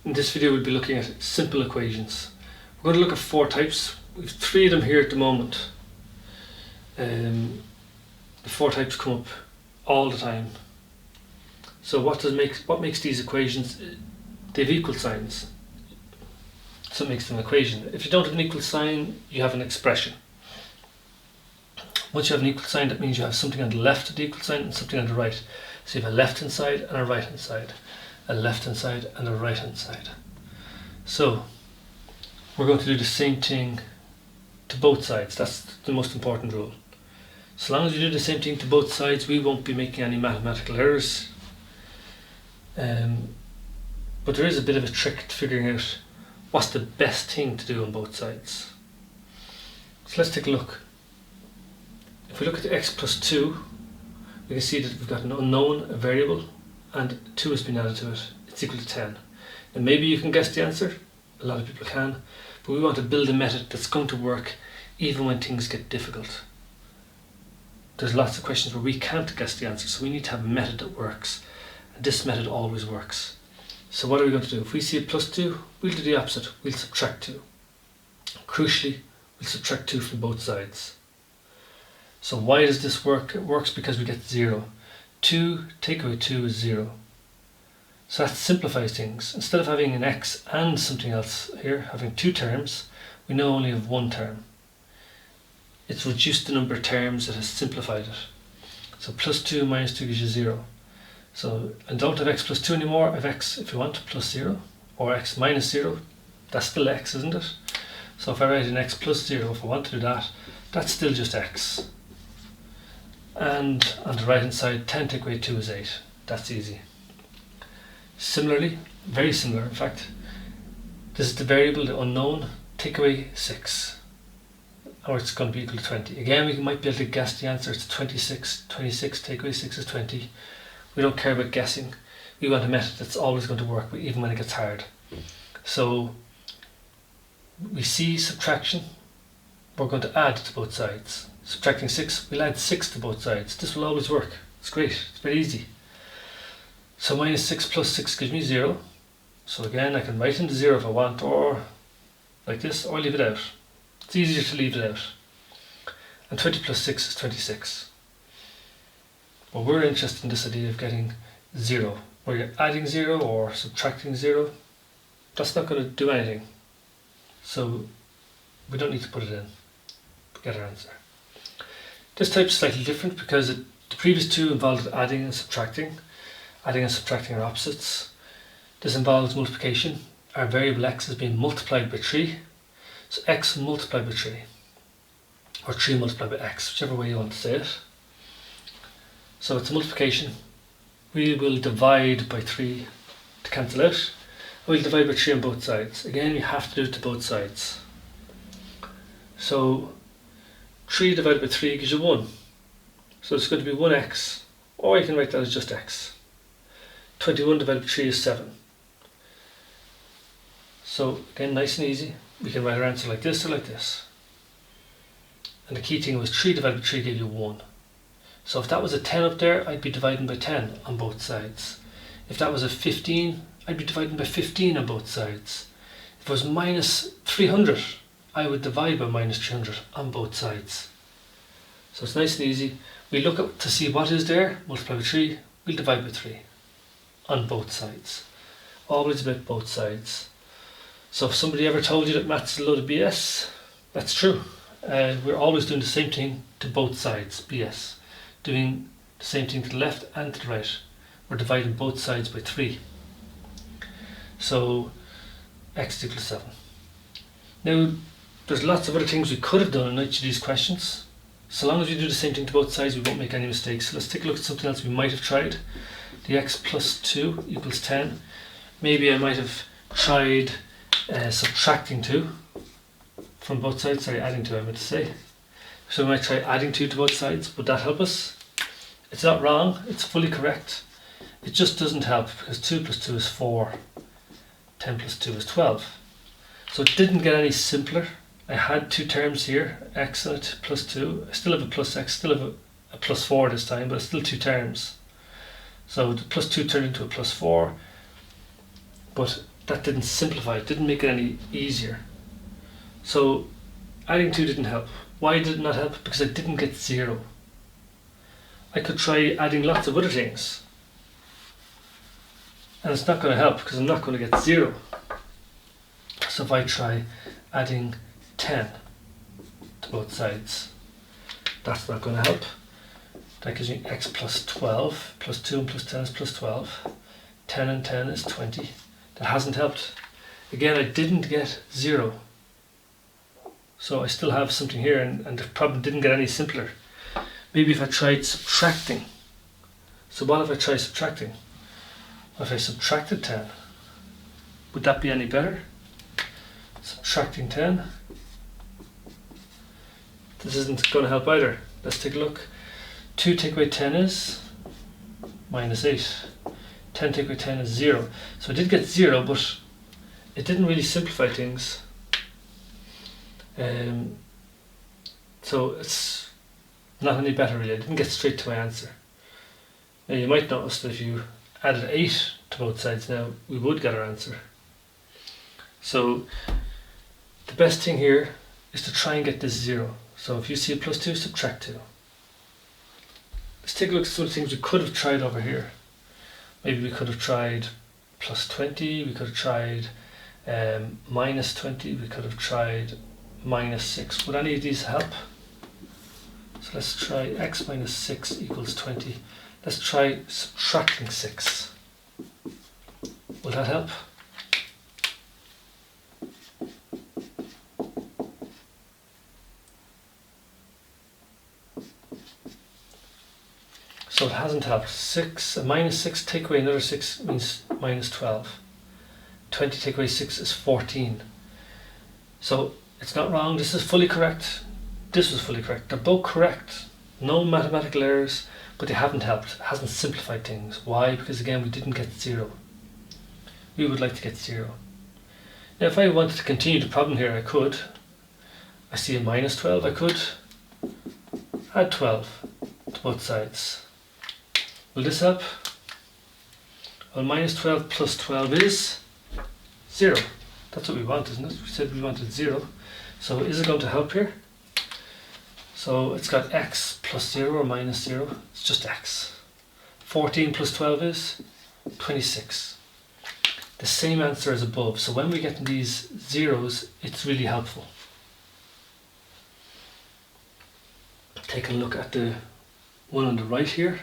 In this video we'll be looking at simple equations. We're going to look at 4 types. We've 3 of them here at the moment. The 4 types come up all the time. So what makes these equations? They have equal signs. So it makes them an equation. If you don't have an equal sign, you have an expression. Once you have an equal sign, that means you have something on the left of the equal sign and something on the right. So you have a left hand side and a right hand side. A left hand side and a right hand side. So we're going to do the same thing to both sides. That's the most important rule. So long as you do the same thing to both sides, we won't be making any mathematical errors. But there is a bit of a trick to figuring out what's the best thing to do on both sides. So let's take a look. If we look at x plus 2, we can see that we've got an unknown, a variable, and 2 has been added to it. It's equal to 10. And maybe you can guess the answer. A lot of people can. But we want to build a method that's going to work even when things get difficult. There's lots of questions where we can't guess the answer, so we need to have a method that works. And this method always works. So what are we going to do? If we see a plus 2, we'll do the opposite. We'll subtract 2. Crucially, we'll subtract 2 from both sides. So why does this work? It works because we get 0. 2 take away 2 is 0. So that simplifies things. Instead of having an x and something else here, having 2 terms, we now only have 1 term. It's reduced the number of terms, it has simplified it. So plus 2 minus 2 gives you 0. So I don't have x plus 2 anymore, I have x, if you want, plus 0, or x minus 0. That's still x, isn't it? So if I write an x plus 0, if I want to do that, that's still just x. And on the right hand side, 10 take away 2 is 8. That's easy. Similarly, very similar in fact, this is the variable, the unknown, take away 6. Or it's going to be equal to 20. Again, we might be able to guess the answer. It's 26. 26 take away 6 is 20. We don't care about guessing. We want a method that's always going to work, even when it gets hard. So we see subtraction. We're going to add to both sides. Subtracting 6, we'll add 6 to both sides. This will always work. It's great. It's very easy. So minus 6 plus 6 gives me 0. So again, I can write in the 0 if I want, or like this, or leave it out. It's easier to leave it out. And 20 plus 6 is 26. But we're interested in this idea of getting 0. Where you're adding 0 or subtracting 0, that's not going to do anything. So we don't need to put it in to get our answer. This type is slightly different because the previous 2 involved adding and subtracting. Adding and subtracting are opposites. This involves multiplication. Our variable x is being multiplied by 3. So x multiplied by 3. Or 3 multiplied by x, whichever way you want to say it. So it's multiplication. We will divide by 3 to cancel out. We'll divide by 3 on both sides. Again, you have to do it to both sides. So 3 divided by 3 gives you 1. So it's going to be 1x, or you can write that as just x. 21 divided by 3 is 7. So again, nice and easy. We can write our answer like this or like this. And the key thing was 3 divided by 3 gave you 1. So if that was a 10 up there, I'd be dividing by 10 on both sides. If that was a 15, I'd be dividing by 15 on both sides. If it was minus 300, I would divide by minus 300 on both sides. So it's nice and easy. We look up to see what is there, multiply by 3, we'll divide by 3 on both sides. Always about both sides. So if somebody ever told you that maths is a load of BS, that's true. We're always doing the same thing to both sides, BS. Doing the same thing to the left and to the right. We're dividing both sides by 3. So x equals 7. Now, there's lots of other things we could have done in each of these questions. So long as we do the same thing to both sides, we won't make any mistakes. So let's take a look at something else we might have tried. The x plus 2 equals 10. Maybe I might have tried subtracting 2 from both sides. Sorry, adding 2 I meant to say. So we might try adding 2 to both sides. Would that help us? It's not wrong. It's fully correct. It just doesn't help because 2 plus 2 is 4. 10 plus 2 is 12. So it didn't get any simpler. I had 2 terms here, x in it, plus 2. I still have a plus x, still have a plus 4 this time, but it's still 2 terms. So the plus 2 turned into a plus 4. But that didn't simplify it, didn't make it any easier. So adding 2 didn't help. Why did it not help? Because I didn't get 0. I could try adding lots of other things, and it's not going to help because I'm not going to get 0. So if I try adding 10 to both sides, that's not going to help. That gives me x plus 12, plus 2 and plus 10 is plus 12. 10 and 10 is 20. That hasn't helped. Again, I didn't get 0. So I still have something here, and the problem didn't get any simpler. Maybe if I tried subtracting. So what if I try subtracting? If I subtracted 10, would that be any better? Subtracting 10. This isn't going to help either. Let's take a look. 2 take away 10 is minus 8. 10 take away 10 is 0. So I did get 0, but it didn't really simplify things. So it's not any better really. I didn't get straight to my answer. Now you might notice that if you added 8 to both sides now, we would get our answer. So the best thing here is to try and get this 0. So if you see a plus 2, subtract 2. Let's take a look at some of the things we could have tried over here. Maybe we could have tried plus 20, we could have tried minus 20, we could have tried minus 6. Would any of these help? So let's try x minus 6 equals 20. Let's try subtracting 6. Will that help? So it hasn't helped. Minus 6 take away another 6 means minus 12. 20 take away 6 is 14. So it's not wrong. This is fully correct. This was fully correct. They're both correct. No mathematical errors, but they haven't helped. It hasn't simplified things. Why? Because again, we didn't get 0. We would like to get 0. Now if I wanted to continue the problem here, I could. I see a minus 12. I could add 12 to both sides. Will this help? Well, minus 12 plus 12 is 0. That's what we want, isn't it? We said we wanted 0. So is it going to help here? So it's got x plus 0 or minus 0. It's just x. 14 plus 12 is 26. The same answer as above. So when we get these zeros, it's really helpful. Take a look at the one on the right here.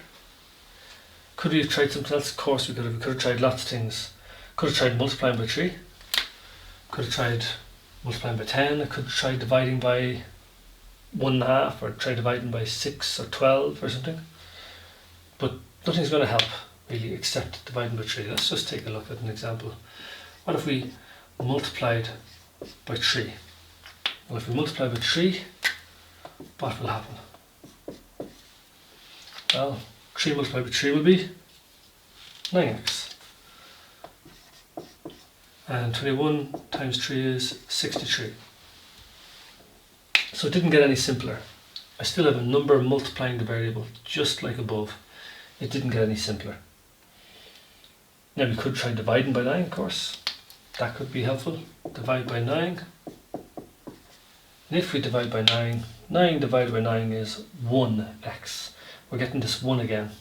Could we have tried something else? Of course we could have. We could have tried lots of things. Could have tried multiplying by 3. Could have tried multiplying by 10. I could have tried dividing by 1.5, or try dividing by 6 or 12 or something. But nothing's going to help really except dividing by 3. Let's just take a look at an example. What if we multiplied by 3? Well, if we multiply by 3, what will happen? Well, 3 multiplied by 3 will be 9x. And 21 times 3 is 63. So it didn't get any simpler. I still have a number multiplying the variable, just like above. It didn't get any simpler. Now we could try dividing by 9, of course. That could be helpful. Divide by 9. And if we divide by 9, 9 divided by 9 is 1x. We're getting this 1 again.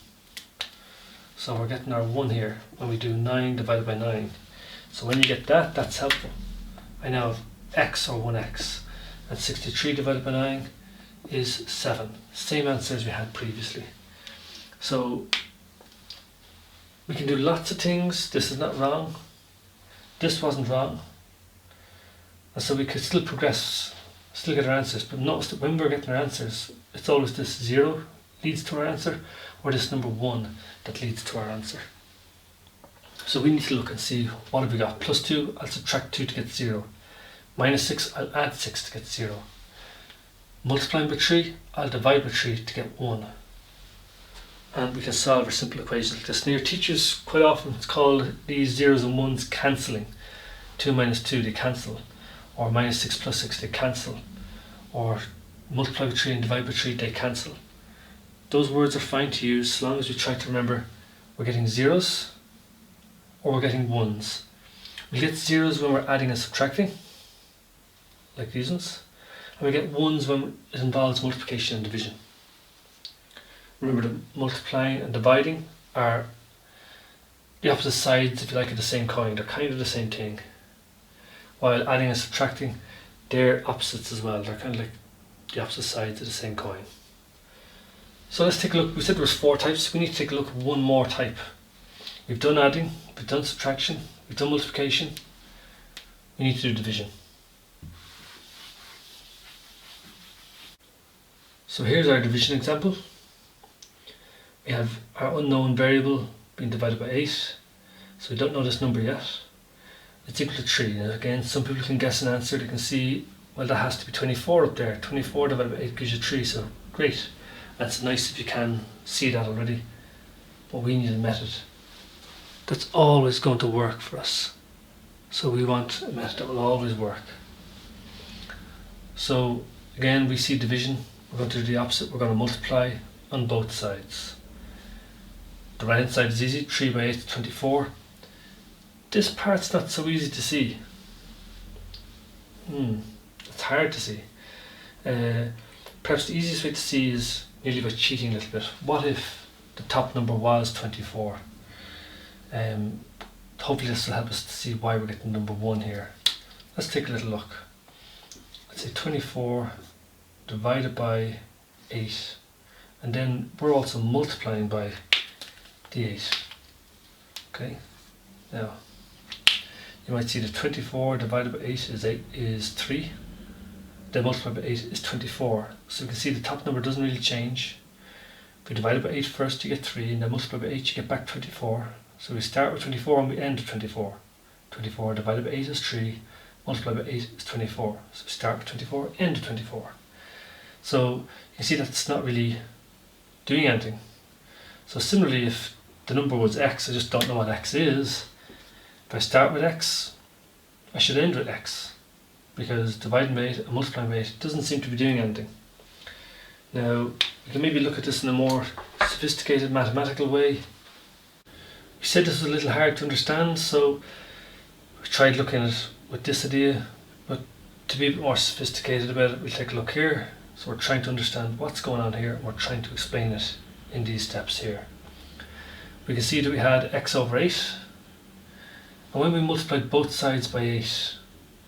So we're getting our 1 here when we do 9 divided by 9. So when you get that, that's helpful. I now have x or 1x. And 63 divided by 9 is 7. Same answer as we had previously. So we can do lots of things. This is not wrong. This wasn't wrong. And so we could still progress, still get our answers. But notice that when we're getting our answers, it's always this 0 leads to our answer, or this number 1 that leads to our answer. So we need to look and see, what have we got? Plus 2, I'll subtract 2 to get 0. Minus 6, I'll add 6 to get 0. Multiplying by 3, I'll divide by 3 to get 1. And we can solve our simple equations like this. Now your teachers quite often call these zeros and ones cancelling. 2 minus 2, they cancel. Or minus 6 plus 6, they cancel. Or multiply by 3 and divide by 3, they cancel. Those words are fine to use as long as we try to remember we're getting zeros or we're getting ones. We get zeros when we're adding and subtracting, like these ones, and we get ones when it involves multiplication and division. Remember that multiplying and dividing are the opposite sides, if you like, of the same coin. They're kind of the same thing. While adding and subtracting, they're opposites as well. They're kind of like the opposite sides of the same coin. So let's take a look. We said there was 4 types. We need to take a look at one more type. We've done adding, we've done subtraction, we've done multiplication. We need to do division. So here's our division example. We have our unknown variable being divided by 8. So we don't know this number yet. It's equal to 3. Now again, some people can guess an answer. They can see, well, that has to be 24 up there. 24 divided by 8 gives you 3, so great. That's nice if you can see that already. But we need a method that's always going to work for us. So we want a method that will always work. So again, we see division. We're going to do the opposite. We're going to multiply on both sides. The right hand side is easy. 3 by 8 is 24. This part's not so easy to see. It's hard to see. Perhaps the easiest way to see is nearly by cheating a little bit. What if the top number was 24? Hopefully this will help us to see why we're getting number 1 here. Let's take a little look. Let's say 24 divided by 8, and then we're also multiplying by the 8. Okay, now you might see that 24 divided by 8 is 3, then multiplied by 8 is 24. So you can see the top number doesn't really change. If we divide it by 8 first, you get 3, and then multiply by 8, you get back 24. So we start with 24 and we end with 24. 24 divided by 8 is 3, multiplied by 8 is 24. So we start with 24, end with 24. So you can see that's not really doing anything. So similarly, if the number was x, I just don't know what x is. If I start with x, I should end with x, because dividing by 8 and multiplying by 8 doesn't seem to be doing anything. Now, you can maybe look at this in a more sophisticated mathematical way. We said this was a little hard to understand, so we tried looking at it with this idea, but to be a bit more sophisticated about it, we'll take a look here. So we're trying to understand what's going on here, and we're trying to explain it in these steps here. We can see that we had x over 8, and when we multiplied both sides by 8,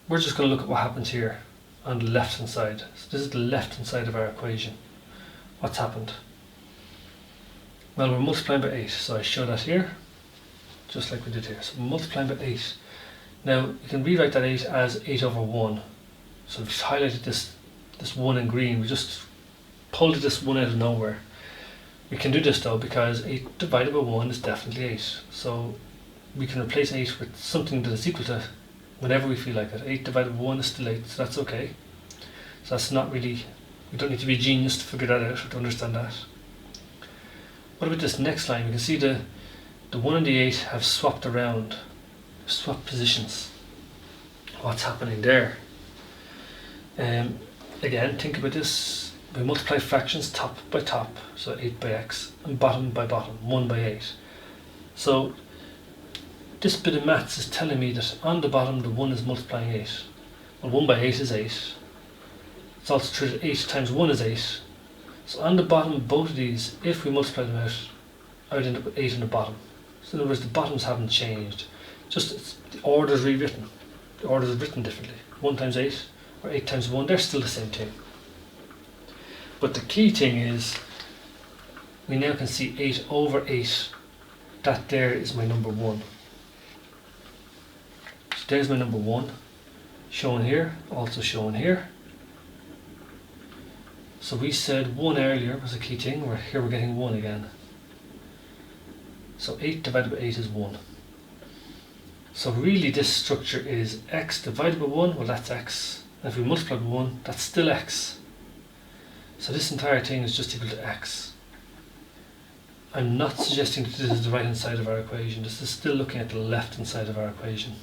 we're just going to look at what happens here on the left hand side. So this is the left hand side of our equation. What's happened? Well, we're multiplying by 8, so I show that here, just like we did here. So we're multiplying by 8. Now, you can rewrite that 8 as 8 over 1. So we've highlighted this 1 in green. We just pulled this 1 out of nowhere. We can do this though, because 8 divided by 1 is definitely 8. So we can replace 8 with something that is equal to whenever we feel like it. 8 divided by 1 is still 8, so that's okay. So that's not really, we don't need to be a genius to figure that out or to understand that. What about this next line? We can see the 1 and the 8 have swapped around, swapped positions. What's happening there? Again, think about this. We multiply fractions top by top, so 8 by x, and bottom by bottom, 1 by 8. So this bit of maths is telling me that on the bottom the 1 is multiplying 8. Well, 1 by 8 is 8. It's also true that 8 times 1 is 8. So on the bottom of both of these, if we multiply them out, I would end up with 8 on the bottom. So in other words, the bottoms haven't changed. Just the order is rewritten. The order is written differently. 1 times 8 or 8 times 1, they're still the same thing. But the key thing is, we now can see 8 over 8. That there is my number 1. So there's my number 1, shown here, also shown here. So we said 1 earlier was a key thing, here we're getting 1 again. So 8 divided by 8 is 1. So really this structure is x divided by 1, well that's x. And if we multiply by 1, that's still x. So this entire thing is just equal to x. I'm not suggesting that this is the right hand side of our equation. This is still looking at the left hand side of our equation.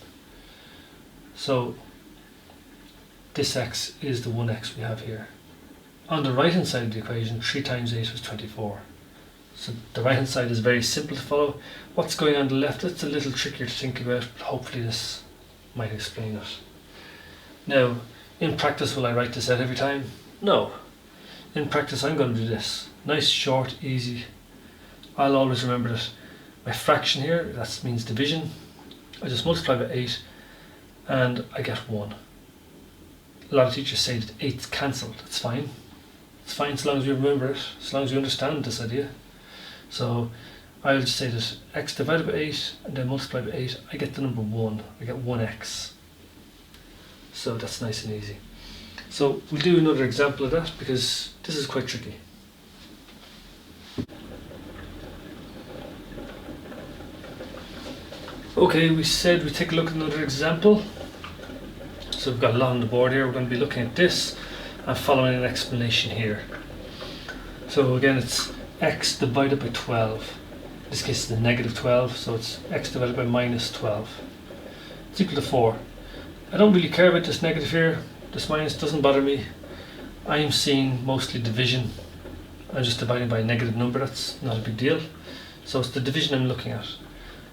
So this x is the 1x we have here. On the right hand side of the equation, 3 times 8 was 24. So the right hand side is very simple to follow. What's going on the left, it's a little trickier to think about, but hopefully this might explain it. Now, in practice, will I write this out every time? No. In practice, I'm going to do this. Nice, short, easy. I'll always remember that my fraction here, that means division. I just multiply by 8 and I get 1. A lot of teachers say that 8's cancelled. It's fine. It's fine so long as we remember it, as long as we understand this idea. So I'll just say that x divided by 8 and then multiply by 8, I get the number 1. I get 1x. So that's nice and easy. So we'll do another example of that because this is quite tricky. Okay, we said we'd take a look at another example. So we've got a lot on the board here. We're going to be looking at this and following an explanation here. So again, it's x divided by 12. In this case, it's the negative 12, so it's x divided by minus 12. It's equal to 4. I don't really care about this negative here. This minus doesn't bother me. I'm seeing mostly division. I'm just dividing by a negative number. That's not a big deal. So it's the division I'm looking at.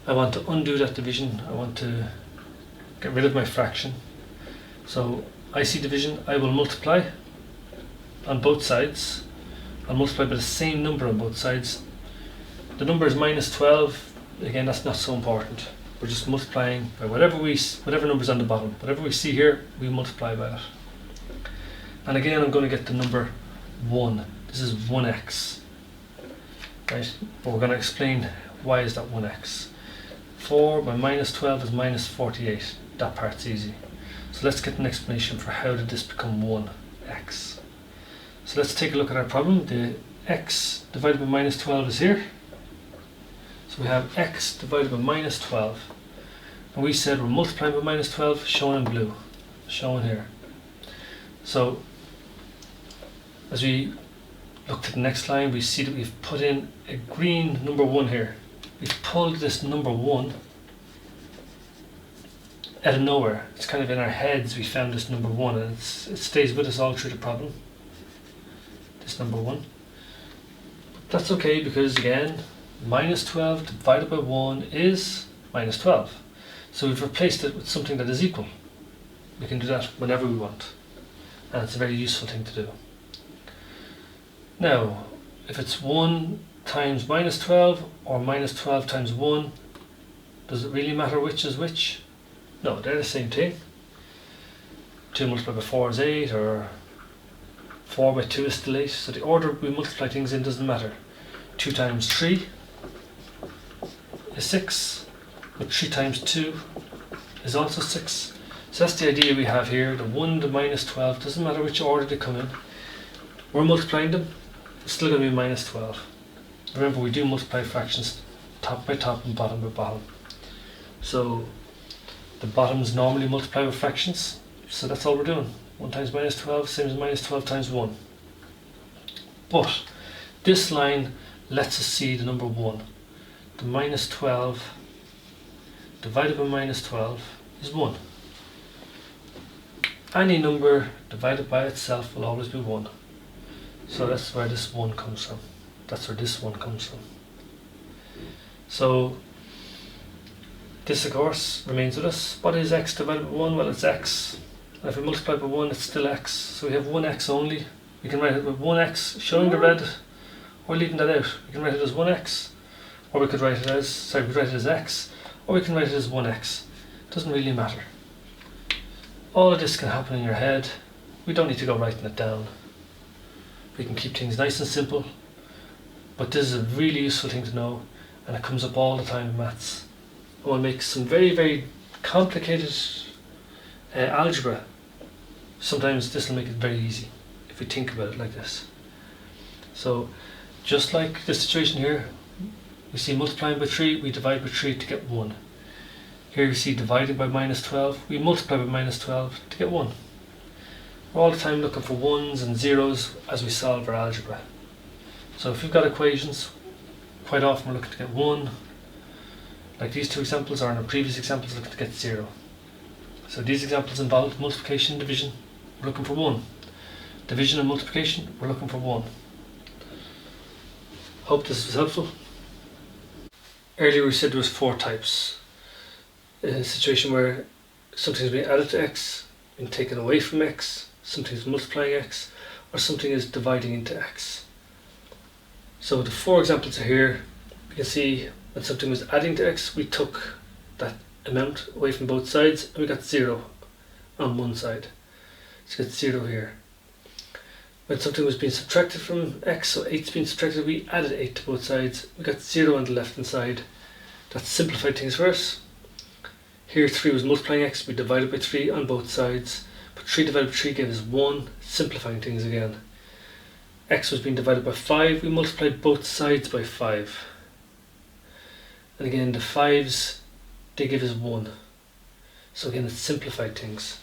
I want to undo that division. I want to get rid of my fraction. So I see division. I will multiply on both sides. I'll multiply by the same number on both sides. The number is minus 12. Again, that's not so important. We're just multiplying by whatever number's on the bottom. Whatever we see here, we multiply by it. And again, I'm going to get the number 1. This is 1x. Right? But we're going to explain why is that 1x. 4 by minus 12 is minus 48. That part's easy. So let's get an explanation for how did this become 1x. So let's take a look at our problem. The x divided by minus 12 is here. So we have x divided by minus 12. And we said we're multiplying by minus 12, shown in blue. Shown here. So as we look to the next line, we see that we've put in a green number 1 here. We've pulled this number 1 out of nowhere. It's kind of in our heads we found this number 1, and it stays with us all through the problem. This number 1. But that's okay because again, minus 12 divided by 1 is minus 12. So we've replaced it with something that is equal. We can do that whenever we want. And it's a very useful thing to do. Now, if it's 1 times minus 12 or minus 12 times 1, does it really matter which is which? No, they're the same thing. 2 multiplied by 4 is 8, or 4 by 2 is still 8. So the order we multiply things in doesn't matter. 2 times 3 is 6, but 3 times 2 is also 6. So that's the idea we have here. The 1 to minus 12, doesn't matter which order they come in. We're multiplying them, it's still going to be minus 12. Remember, we do multiply fractions top by top and bottom by bottom. So the bottoms normally multiply with fractions, so that's all we're doing. 1 times minus 12, same as minus 12 times 1. But this line lets us see the number 1. The minus 12 divided by minus 12 is 1. Any number divided by itself will always be 1. So that's where this 1 comes from. That's where this 1 comes from. So this of course remains with us. What is x divided by 1? Well, it's x. And if we multiply by 1, it's still x. So we have 1x only. We can write it with 1x showing the red, or leaving that out. We can write it as 1x, or we could write it as, we could write it as x, or we can write it as 1x. It doesn't really matter. All of this can happen in your head. We don't need to go writing it down. We can keep things nice and simple. But this is a really useful thing to know, and it comes up all the time in maths. And we'll make some very, very complicated algebra. Sometimes this will make it very easy if we think about it like this. So just like this situation here, we see multiplying by 3, we divide by 3 to get 1. Here we see dividing by minus 12, we multiply by minus 12 to get 1. We're all the time looking for 1s and 0s as we solve our algebra. So if we've got equations, quite often we're looking to get 1, like these two examples, or in our previous examples looking to get 0. So these examples involved multiplication and division, we're looking for 1. Division and multiplication, we're looking for 1. Hope this was helpful. Earlier we said there was 4 types. A situation where something's being added to x, being taken away from x, something's multiplying x, or something is dividing into x. So the 4 examples are here. You can see when something was adding to x, we took that amount away from both sides and we got 0 on one side. So it's 0 here. When something was being subtracted from x, so 8's being subtracted, we added 8 to both sides. We got 0 on the left hand side. That simplified things for us. Here 3 was multiplying x, we divided by 3 on both sides. But 3 divided by 3 gave us 1, simplifying things again. X was being divided by 5, we multiplied both sides by 5. And again the 5's, they give us 1. So again it simplified things.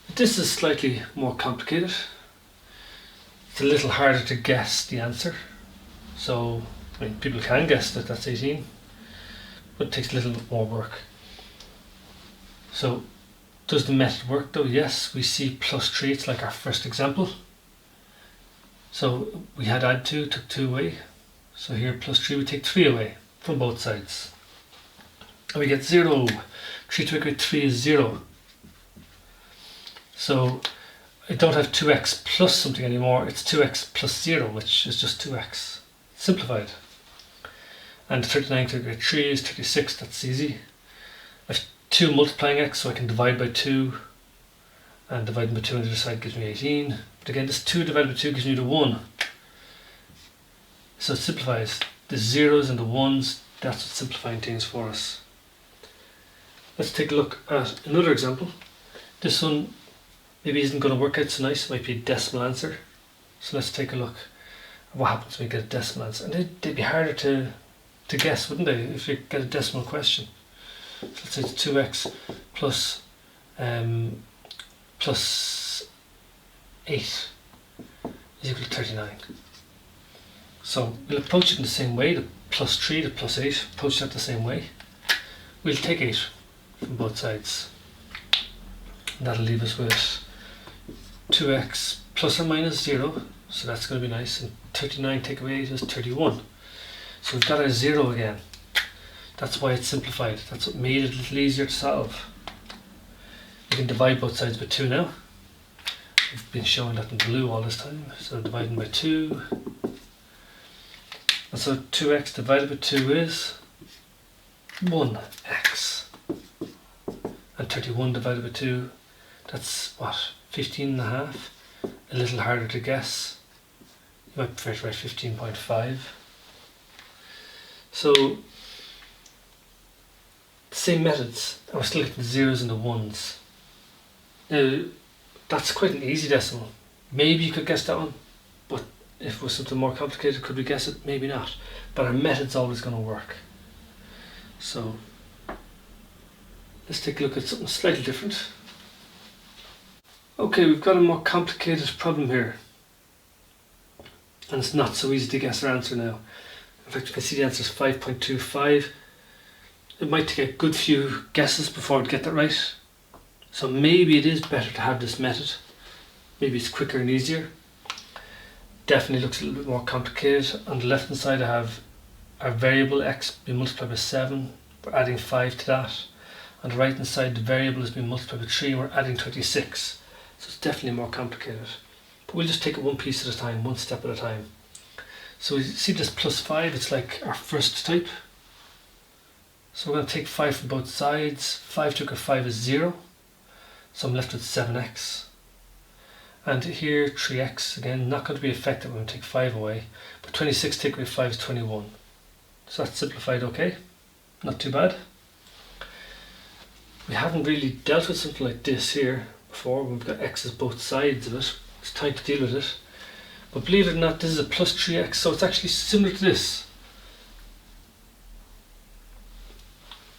But this is slightly more complicated. It's a little harder to guess the answer. So I mean, people can guess that that's 18, but it takes a little bit more work. So does the method work though? Yes, we see plus 3, it's like our first example. So we had add 2, took 2 away. So here plus 3, we take 3 away from both sides. And we get 0. 3 to equate 3 is 0. So I don't have 2x plus something anymore, it's 2x plus 0, which is just 2x. Simplified. And 39 to equate 3 is 36, that's easy. I have 2 multiplying x, so I can divide by 2. And dividing by 2 on the other side gives me 18. But again, this 2 divided by 2 gives me the 1. So it simplifies. The zeros and the ones, that's what's simplifying things for us. Let's take a look at another example. This one maybe isn't going to work out so nice, it might be a decimal answer. So let's take a look at what happens when we get a decimal answer. And they'd be harder to guess, wouldn't they, if you get a decimal question. So let's say it's 2x plus 8 is equal to 39. So we'll approach it in the same way, the plus 3, the plus 8, approach that the same way. We'll take 8 from both sides. And that'll leave us with 2x plus or minus 0, so that's going to be nice, and 39 take away 8 is 31. So we've got our 0 again. That's why it's simplified, that's what made it a little easier to solve. We can divide both sides by 2 now. We've been showing that in blue all this time, so dividing by 2. And so 2x divided by 2 is 1x. And 31 divided by 2, that's what, 15.5? A little harder to guess. You might prefer to write 15.5. So, same methods, and we're still getting the zeros and the ones. Now, that's quite an easy decimal. Maybe you could guess that one, but if it was something more complicated, could we guess it? Maybe not. But our method's always going to work. So, let's take a look at something slightly different. Okay, we've got a more complicated problem here. And it's not so easy to guess our answer now. In fact, you can see the answer is 5.25. It might take a good few guesses before I'd get that right. So maybe it is better to have this method. Maybe it's quicker and easier. Definitely looks a little bit more complicated. On the left hand side I have our variable x being multiplied by 7. We're adding 5 to that. On the right hand side the variable is being multiplied by 3 and we're adding 26. So it's definitely more complicated. But we'll just take it one piece at a time, one step at a time. So we see this plus 5, it's like our first type. So we're going to take 5 from both sides. 5 to 5 is 0. So I'm left with 7x. And here 3x, again, not going to be affected when we take 5 away. But 26 take away 5 is 21. So that's simplified okay. Not too bad. We haven't really dealt with something like this here before. We've got x's both sides of it. It's time to deal with it. But believe it or not, this is a plus 3x, so it's actually similar to this.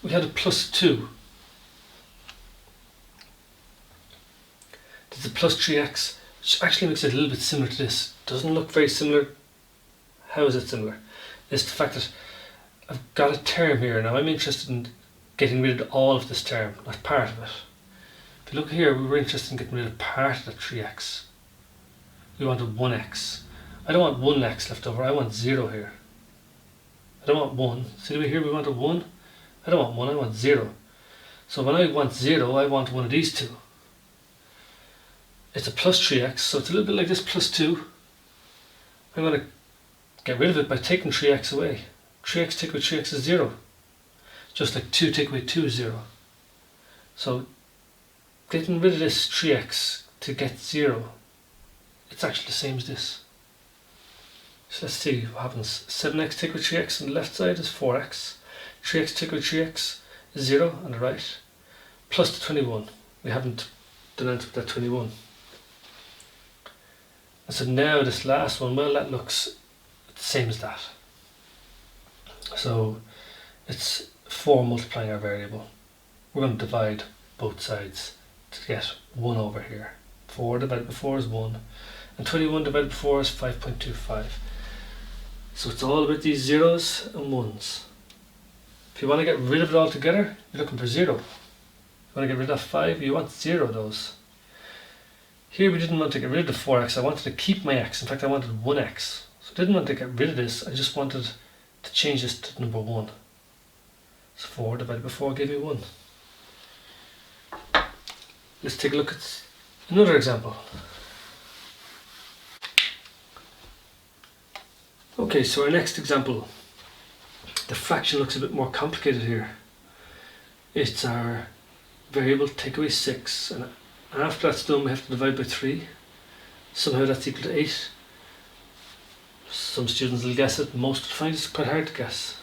We had a plus 2. There's a plus 3x, which actually makes it a little bit similar to this. Doesn't look very similar. How is it similar? It's the fact that I've got a term here. Now I'm interested in getting rid of all of this term, not part of it. If you look here, we were interested in getting rid of part of the 3x. We wanted 1x. I don't want 1x left over, I want 0 here. I don't want 1. See here we wanted 1? I don't want 1, I want 0. So when I want 0, I want one of these two. It's a plus 3x, so it's a little bit like this plus 2. I'm going to get rid of it by taking 3x away. 3x take away 3x is 0. Just like 2 take away 2 is 0. So getting rid of this 3x to get 0, it's actually the same as this. So let's see what happens. 7x take away 3x on the left side is 4x. 3x take away 3x is 0 on the right. Plus the 21. We haven't done anything with that 21. And so now this last one, well, that looks the same as that. So it's 4 multiplying our variable. We're going to divide both sides to get 1 over here. 4 divided by 4 is 1. And 21 divided by 4 is 5.25. So it's all about these zeros and ones. If you want to get rid of it altogether, you're looking for 0. If you want to get rid of 5, you want 0 of those. Here we didn't want to get rid of the 4x, I wanted to keep my x. In fact, I wanted 1x. So I didn't want to get rid of this, I just wanted to change this to number 1. So 4 divided by 4 gave me 1. Let's take a look at another example. Okay, so our next example, the fraction looks a bit more complicated here. It's our variable take away 6, and after that's done we have to divide by 3. Somehow that's equal to 8. Some students will guess it, most will find it's quite hard to guess.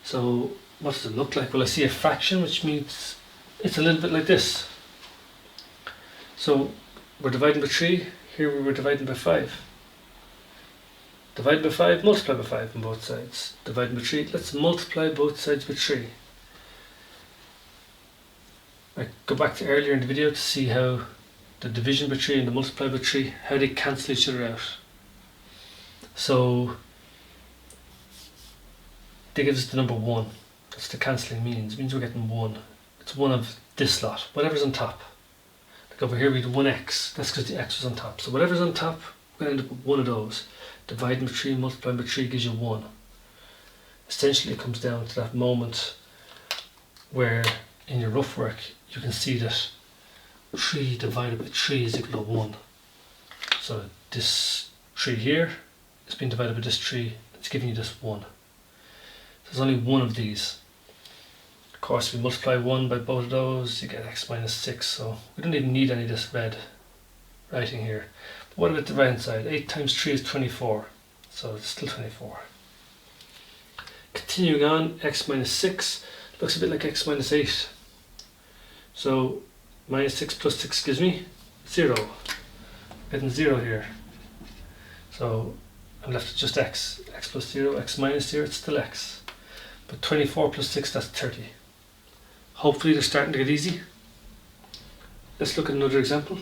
So what does it look like? Well, I see a fraction, which means it's a little bit like this. So we're dividing by 3, here we were dividing by 5. Divide by 5, multiply by 5 on both sides. Divide by 3, let's multiply both sides by 3. I go back to earlier in the video to see how the division by 3 and the multiply by 3, how they cancel each other out. So they give us the number 1. That's the cancelling means. It means we're getting 1. It's 1 of this lot, whatever's on top. Like over here we had 1x, that's because the x was on top. So whatever's on top, we're going to end up with 1 of those. Dividing by 3, multiplying by 3 gives you 1. Essentially it comes down to that moment where in your rough work you can see that 3 divided by 3 is equal to 1. So this 3 here is being divided by this 3, it's giving you this 1. So there's only one of these. Of course we multiply 1 by both of those, you get x minus 6, so we don't even need any of this red writing here. But what about the right hand side? 8 times 3 is 24, so it's still 24. Continuing on, x minus 6 looks a bit like x minus 8. So minus 6 plus 6 gives me 0. Getting 0 here. So I'm left with just x. X plus 0, x minus 0, it's still x. But 24 plus 6, that's 30. Hopefully they're starting to get easy. Let's look at another example.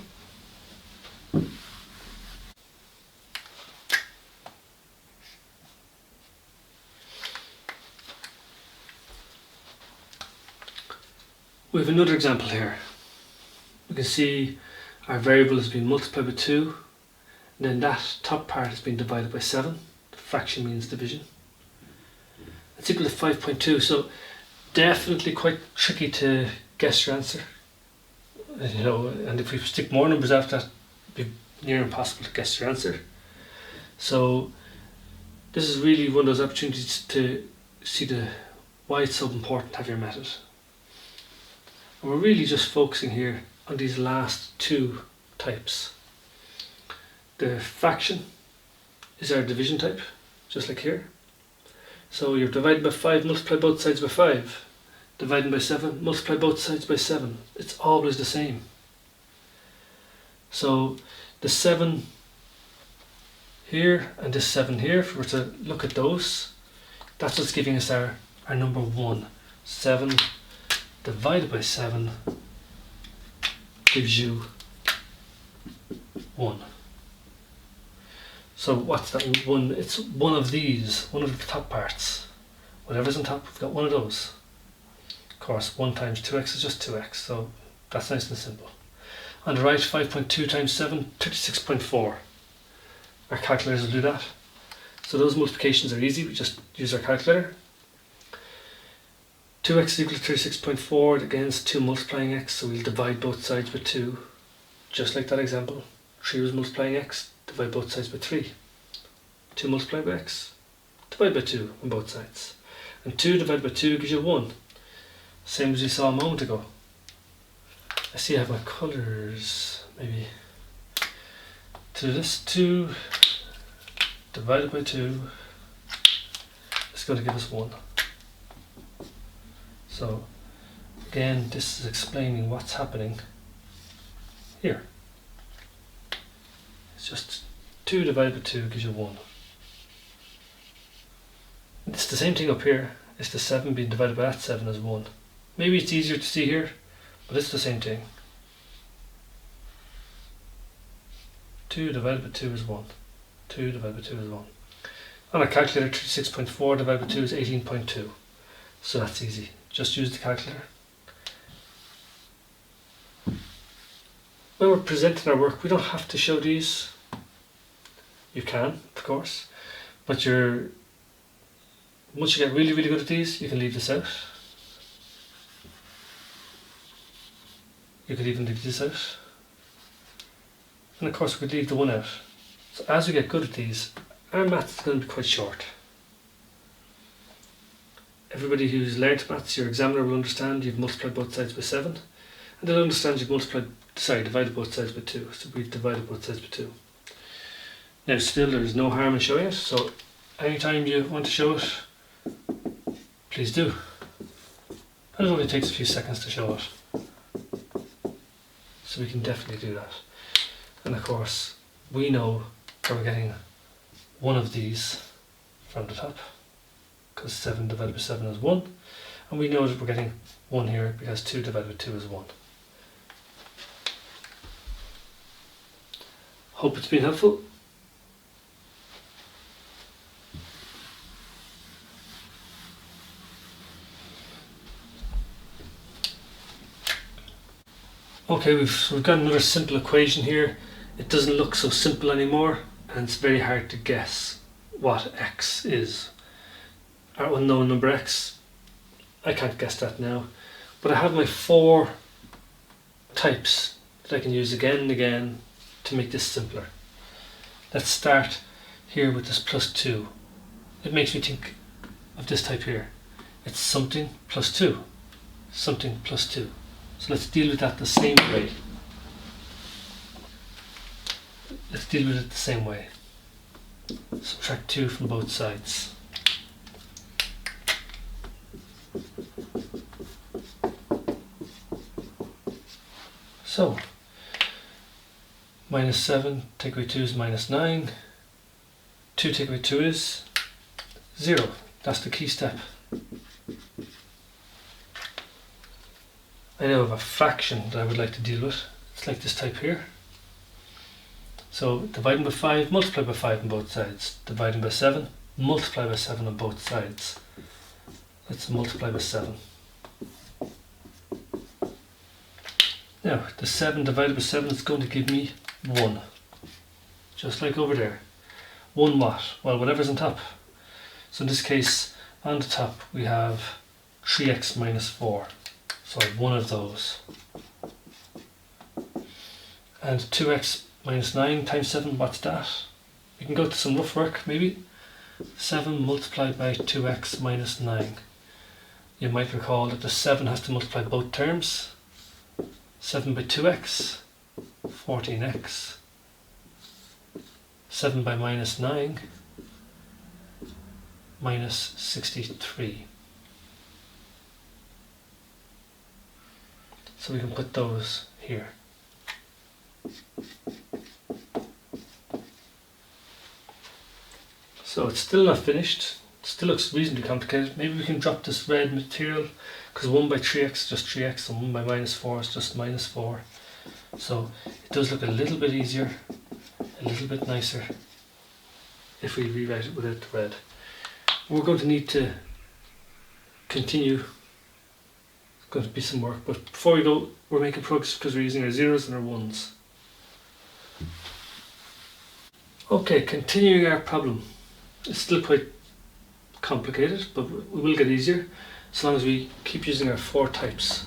We have another example here. We can see our variable has been multiplied by 2, and then that top part has been divided by 7. The fraction means division. It's equal to 5.2, so definitely quite tricky to guess your answer. You know, and if we stick more numbers after that, it'd be near impossible to guess your answer. So this is really one of those opportunities to see why it's so important to have your method. And we're really just focusing here on these last two types. The fraction is our division type, just like here. So you're dividing by 5, multiply both sides by 5. Dividing by 7, multiply both sides by 7. It's always the same. So the 7 here and this 7 here, if we were to look at those, that's what's giving us our number 1. 7 divided by 7 gives you 1. So what's that 1? It's one of these, one of the top parts. Whatever's on top, we've got one of those. Of course, 1 times 2x is just 2x, so that's nice and simple. On the right, 5.2 times 7, 36.4. Our calculators will do that. So those multiplications are easy, we just use our calculator. 2x is equal to 36.4, again it's 2 multiplying x, so we'll divide both sides with 2. Just like that example, 3 was multiplying x, divide both sides by 3. 2 multiplied by x, divide by 2 on both sides. And 2 divided by 2 gives you 1. Same as we saw a moment ago. I see I have my colours, maybe. To do this, 2 divided by 2 is going to give us 1. So again, this is explaining what's happening here. It's just 2 divided by 2 gives you 1. It's the same thing up here. It's the 7 being divided by that 7 as 1. Maybe it's easier to see here, but it's the same thing. 2 divided by 2 is 1. 2 divided by 2 is 1. On a calculator, 36.4 divided by 2 is 18.2. So that's easy. Just use the calculator. When we're presenting our work, we don't have to show these. You can, of course, but once you get really, really good at these, you can leave this out. You could even leave this out. And of course we could leave the 1 out. So as we get good at these, our maths is going to be quite short. Everybody who's learnt maths, your examiner will understand you've multiplied both sides by 7. And they'll understand you've divided both sides by 2. So we've divided both sides by 2. Now still there's no harm in showing it, so anytime you want to show it, please do. And it only takes a few seconds to show it. So we can definitely do that. And of course, we know that we're getting one of these from the top, because 7 divided by 7 is 1. And we know that we're getting 1 here because 2 divided by 2 is 1. Hope it's been helpful. Okay, we've got another simple equation here. It doesn't look so simple anymore, and it's very hard to guess what x is. Our unknown number x, I can't guess that now, but I have my 4 types that I can use again and again to make this simpler. Let's start here with this plus 2. It makes me think of this type here. It's something plus 2, something plus 2. So let's deal with that the same way. Let's deal with it the same way. Subtract 2 from both sides. So, minus 7, take away 2 is minus 9. 2 take away 2 is 0. That's the key step. I now have a fraction that I would like to deal with. It's like this type here. So dividing by 5, multiply by 5 on both sides. Dividing by 7, multiply by 7 on both sides. Let's multiply by 7. Now the 7 divided by 7 is going to give me 1. Just like over there. 1 what? Well, whatever's on top. So in this case, on the top we have 3x minus 4. So I have one of those. And 2x minus 9 times 7, what's that? We can go to some rough work maybe. 7 multiplied by 2x minus 9. You might recall that the 7 has to multiply both terms. 7 by 2x, 14x. 7 by minus 9, minus 63. So we can put those here. So it's still not finished. It still looks reasonably complicated. Maybe we can drop this red material, because 1 by 3x is just 3x and 1 by minus 4 is just minus 4. So it does look a little bit easier, a little bit nicer if we rewrite it without the red. We're going to need to continue. Going to be some work, but before we go, we're making progress because we're using our zeros and our ones. Okay, continuing our problem. It's still quite complicated, but we will get easier. as long as we keep using our 4 types.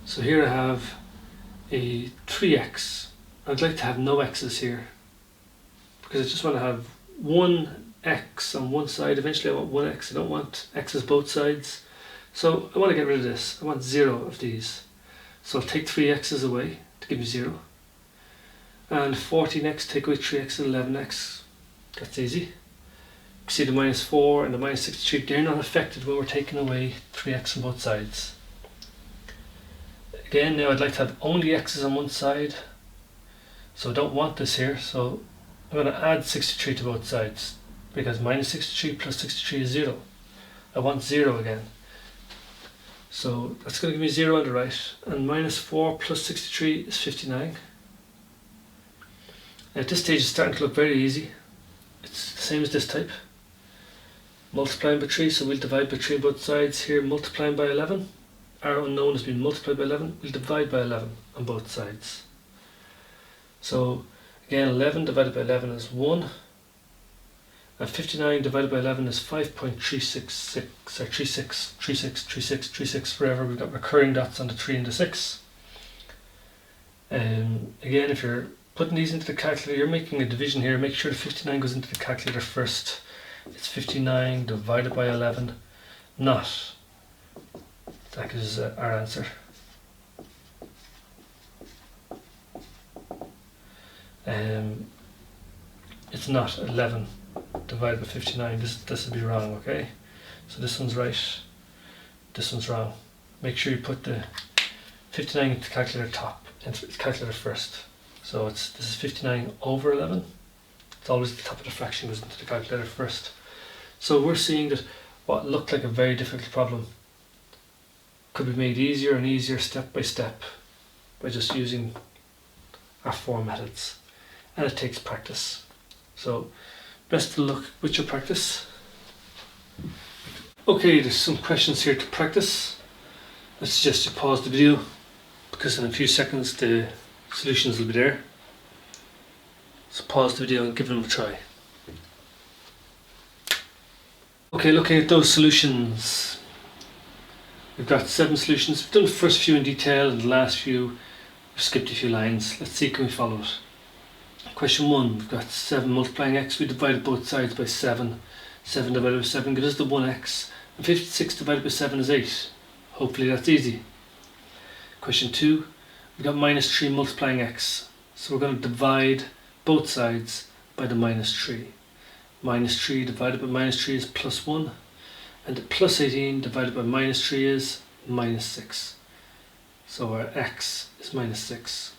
So here I have a 3x. I'd like to have no x's here because I just want to have one x on one side. Eventually I want one x. I don't want x's both sides. So I want to get rid of this. I want 0 of these. So I'll take 3 x's away to give me 0. And 14x, take away 3x and 11x. That's easy. You see the minus 4 and the minus 63, they're not affected when we're taking away 3x on both sides. Again, now I'd like to have only x's on one side, so I don't want this here, so I'm going to add 63 to both sides, because minus 63 plus 63 is 0. I want 0 again. So that's going to give me 0 on the right, and minus 4 plus 63 is 59. Now at this stage it's starting to look very easy. It's the same as this type. Multiplying by 3, so we'll divide by 3 on both sides. Here multiplying by 11. Our unknown has been multiplied by 11, we'll divide by 11 on both sides. So again, 11 divided by 11 is 1, and 59 divided by 11 is 5.366, or 36 forever. We've got recurring dots on the 3 and the 6. Again, if you're putting these into the calculator, you're making a division here, make sure the 59 goes into the calculator first. It's 59 divided by 11, not. That is our answer. It's not 11 divided by 59. This would be wrong, okay? So this one's right, this one's wrong. Make sure you put the 59 into the calculator into the calculator first. So this is 59 over 11. It's always the top of the fraction goes into the calculator first. So we're seeing that what looked like a very difficult problem could be made easier and easier step by step by just using our 4 methods, and it takes practice. So best of luck with your practice. Okay, there's some questions here to practice. I suggest you pause the video because in a few seconds the solutions will be there. So pause the video and give them a try. Okay, looking at those solutions. We've got 7 solutions. We've done the first few in detail and the last few we've skipped a few lines. Let's see, can we follow it? Question 1, we've got 7 multiplying x. We divided both sides by 7. 7 divided by 7 gives us the 1x. And 56 divided by 7 is 8. Hopefully that's easy. Question 2, we've got minus 3 multiplying x. So we're going to divide both sides by the minus 3. Minus 3 divided by minus 3 is plus 1. And the plus 18 divided by minus 3 is minus 6. So our x is minus 6.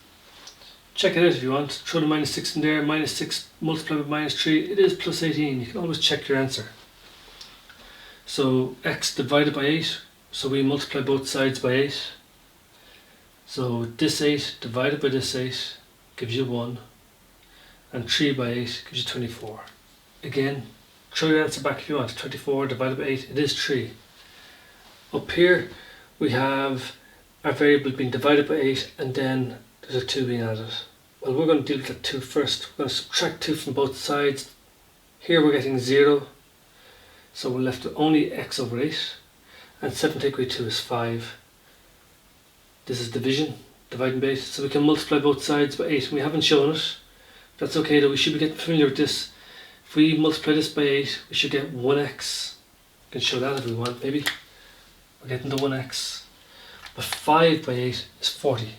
Check it out if you want. Throw the minus 6 in there. Minus 6 multiplied by minus 3, it is plus 18. You can always check your answer. So x divided by 8. So we multiply both sides by 8. So this 8 divided by this 8 gives you 1. And 3 by 8 gives you 24. Again, throw your answer back if you want. 24 divided by 8, it is 3. Up here we have our variable being divided by 8 and then there's a 2 being added. Well, we're going to deal with that 2 first. We're going to subtract 2 from both sides. Here we're getting 0. So we're left with only x over 8. And 7 take away 2 is 5. This is division, dividing by 8. So we can multiply both sides by 8. We haven't shown it. That's okay though, we should be getting familiar with this. If we multiply this by 8, we should get 1x. We can show that if we want, maybe. We're getting the 1x. But 5 by 8 is 40.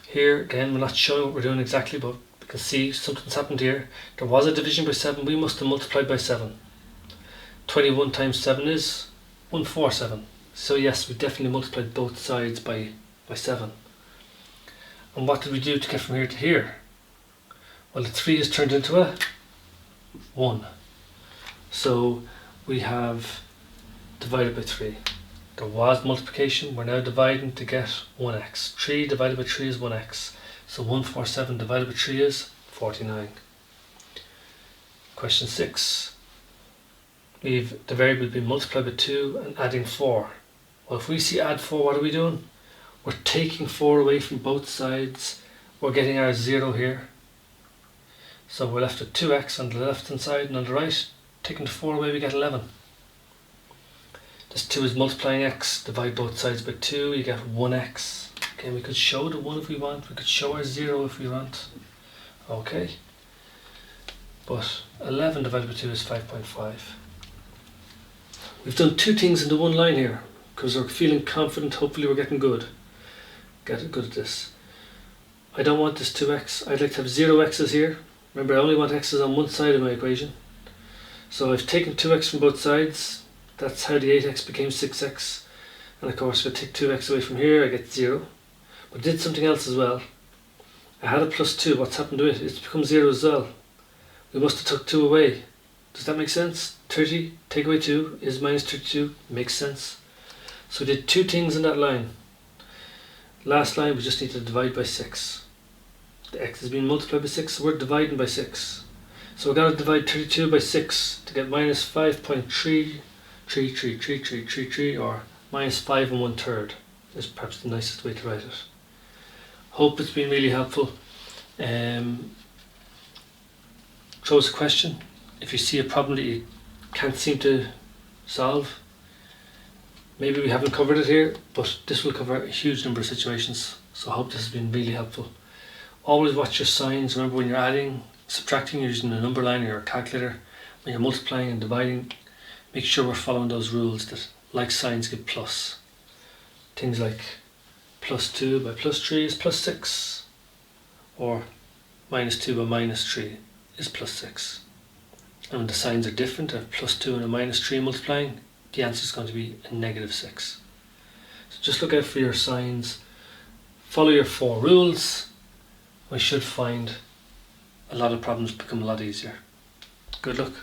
Here, again, we're not showing what we're doing exactly, but we can see something's happened here. There was a division by 7, we must have multiplied by 7. 21 times 7 is 147. So yes, we definitely multiplied both sides by 7. And what did we do to get from here to here? Well, the 3 is turned into a 1. So we have divided by 3. There was multiplication, we're now dividing to get 1x. 3 divided by 3 is 1x. So 147 divided by 3 is 49. Question 6. We've the variable being multiplied by 2 and adding 4. Well, if we see add 4, what are we doing? We're taking 4 away from both sides. We're getting our 0 here. So we're left with 2x on the left hand side, and on the right, taking the 4 away we get 11. This 2 is multiplying x, divide both sides by 2, you get 1x. Okay, we could show the 1 if we want, we could show our 0 if we want. Okay, but 11 divided by 2 is 5.5. We've done 2 things into one line here, because we're feeling confident, hopefully we're getting good. Get good at this. I don't want this 2x, I'd like to have 0 x's here. Remember, I only want x's on one side of my equation. So I've taken 2x from both sides. That's how the 8x became 6x. And of course, if I take 2x away from here, I get 0. But I did something else as well. I had a plus 2. What's happened to it? It's become 0 as well. We must have took 2 away. Does that make sense? 30, take away 2 is minus 32. Makes sense. So we did 2 things in that line. Last line, we just need to divide by 6. The x is being multiplied by 6, so we're dividing by 6. So we're going to divide 32 by 6 to get minus 5.3333333, or minus 5 1/3 is perhaps the nicest way to write it. Hope it's been really helpful. Throw us a question. If you see a problem that you can't seem to solve, maybe we haven't covered it here, but this will cover a huge number of situations. So I hope this has been really helpful. Always watch your signs. Remember, when you're adding, subtracting, you're using a number line or a calculator. When you're multiplying and dividing, make sure we're following those rules that like signs give plus. Things like plus 2 by plus 3 is plus 6, or minus 2 by minus 3 is plus 6. And when the signs are different, a plus 2 and a minus 3 multiplying, the answer is going to be a negative 6. So just look out for your signs, follow your 4 rules. We should find a lot of problems become a lot easier. Good luck.